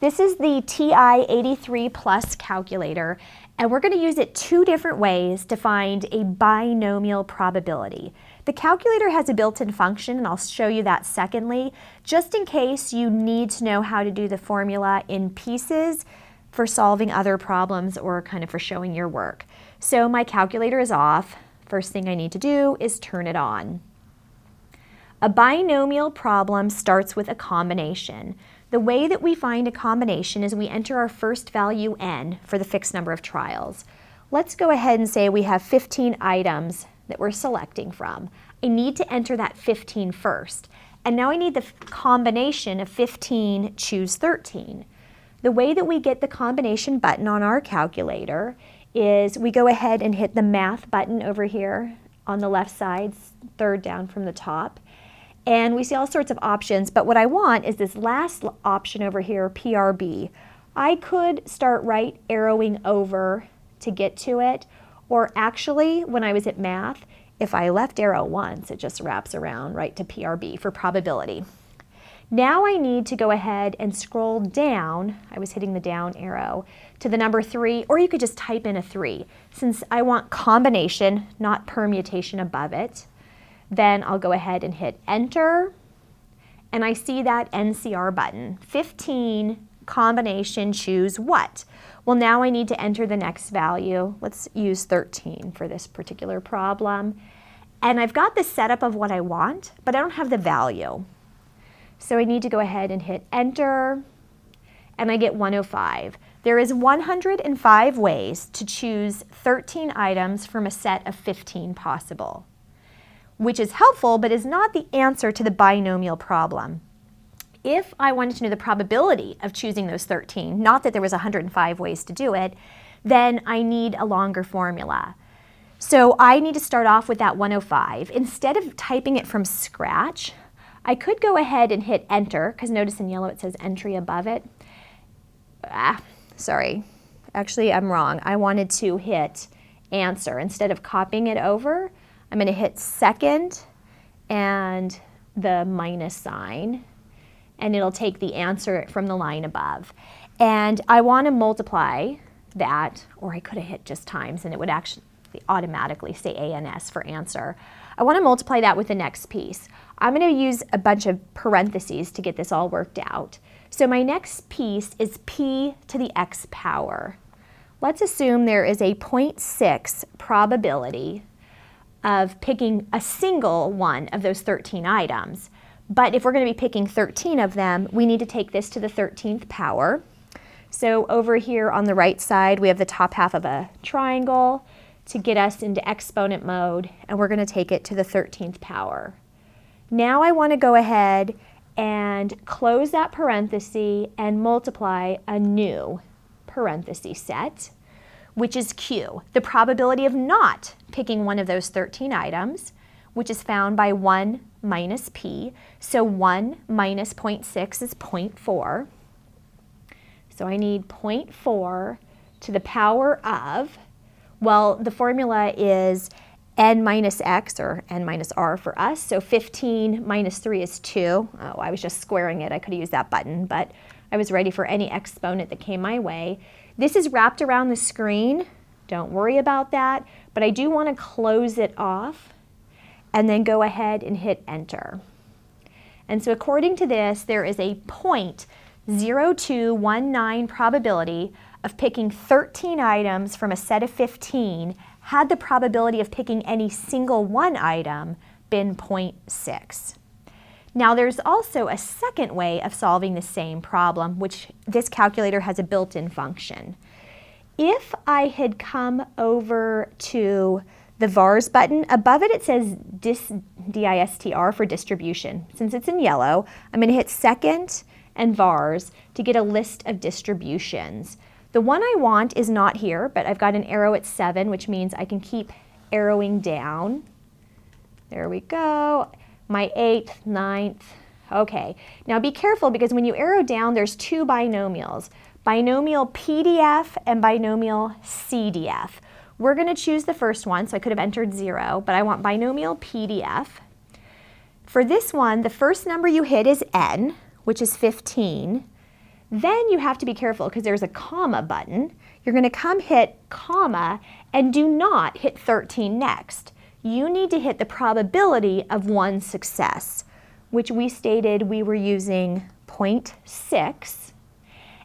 This is the TI-83 Plus calculator, and we're going to use it two different ways to find a binomial probability. The calculator has a built-in function, and I'll show you that secondly, just in case you need to know how to do the formula in pieces for solving other problems or kind of for showing your work. So my calculator is off. First thing I need to do is turn it on. A binomial problem starts with a combination. The way that we find a combination is we enter our first value n for the fixed number of trials. Let's go ahead and say we have 15 items that we're selecting from. I need to enter that 15 first. And now I need the combination of 15, choose 13. The way that we get the combination button on our calculator is we go ahead and hit the math button over here on the left side, third down from the top. And we see all sorts of options, but what I want is this last option over here, PRB. I could start right arrowing over to get to it, or actually, when I was at math, if I left arrow once, it just wraps around right to PRB for probability. Now I need to go ahead and scroll down, I was hitting the down arrow, to the number 3, or you could just type in a 3. Since I want combination, not permutation above it, then I'll go ahead and hit enter, and I see that NCR button. 15, combination, choose what? Well, now I need to enter the next value. Let's use 13 for this particular problem. And I've got the setup of what I want, but I don't have the value. So I need to go ahead and hit enter, and I get 105. There is 105 ways to choose 13 items from a set of 15 possible, which is helpful, but is not the answer to the binomial problem. If I wanted to know the probability of choosing those 13, not that there was 105 ways to do it, then I need a longer formula. So I need to start off with that 105. Instead of typing it from scratch, I could go ahead and hit enter, because notice in yellow it says entry above it. Sorry, actually I'm wrong. I wanted to hit answer. Instead of copying it over, I'm going to hit second and the minus sign, and it'll take the answer from the line above. And I want to multiply that, or I could have hit just times and it would actually automatically say ANS for answer. I want to multiply that with the next piece. I'm going to use a bunch of parentheses to get this all worked out. So my next piece is p to the x power. Let's assume there is a 0.6 probability of picking a single one of those 13 items. But if we're going to be picking 13 of them, we need to take this to the 13th power. So over here on the right side, we have the top half of a triangle to get us into exponent mode, and we're going to take it to the 13th power. Now I want to go ahead and close that parenthesis and multiply a new parenthesis set, which is Q, the probability of not picking one of those 13 items, which is found by 1 minus P. So 1 minus 0.6 is 0.4. So I need 0.4 to the power of, well, the formula is n minus x, or n minus r for us. So 15 minus 3 is 2. Oh, I was just squaring it. I could have used that button, but I was ready for any exponent that came my way. This is wrapped around the screen. Don't worry about that, but I do want to close it off and then go ahead and hit enter. And so according to this, there is a 0.0219 probability of picking 13 items from a set of 15 had the probability of picking any single one item been 0.6. Now there's also a second way of solving the same problem, which this calculator has a built-in function. If I had come over to the VARs button, above it it says DISTR for distribution. Since it's in yellow, I'm going to hit second and VARs to get a list of distributions. The one I want is not here, but I've got an arrow at 7, which means I can keep arrowing down. There we go. My 8th, 9th. Okay. Now be careful, because when you arrow down, there's two binomials. Binomial PDF and binomial CDF. We're going to choose the first one, so I could have entered 0, but I want binomial PDF. For this one, the first number you hit is n, which is 15. Then you have to be careful because there's a comma button. You're going to come hit comma and do not hit 13 next. You need to hit the probability of one success, which we stated we were using 0.6.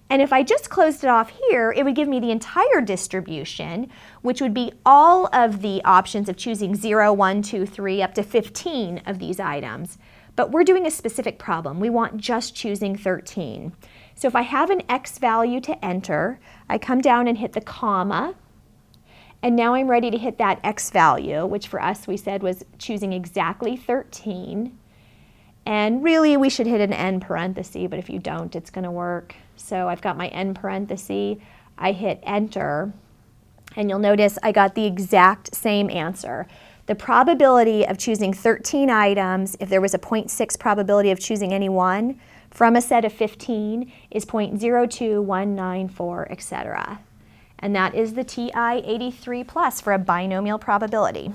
And if I just closed it off here, it would give me the entire distribution, which would be all of the options of choosing 0, 1, 2, 3, up to 15 of these items. But we're doing a specific problem. We want just choosing 13. So if I have an X value to enter, I come down and hit the comma, and now I'm ready to hit that X value, which for us we said was choosing exactly 13. And really we should hit an end parenthesis, but if you don't, it's going to work. So I've got my end parenthesis, I hit enter, and you'll notice I got the exact same answer. The probability of choosing 13 items, if there was a 0.6 probability of choosing any one, from a set of 15 is 0.02194, etc. And that is the TI-83 plus for a binomial probability.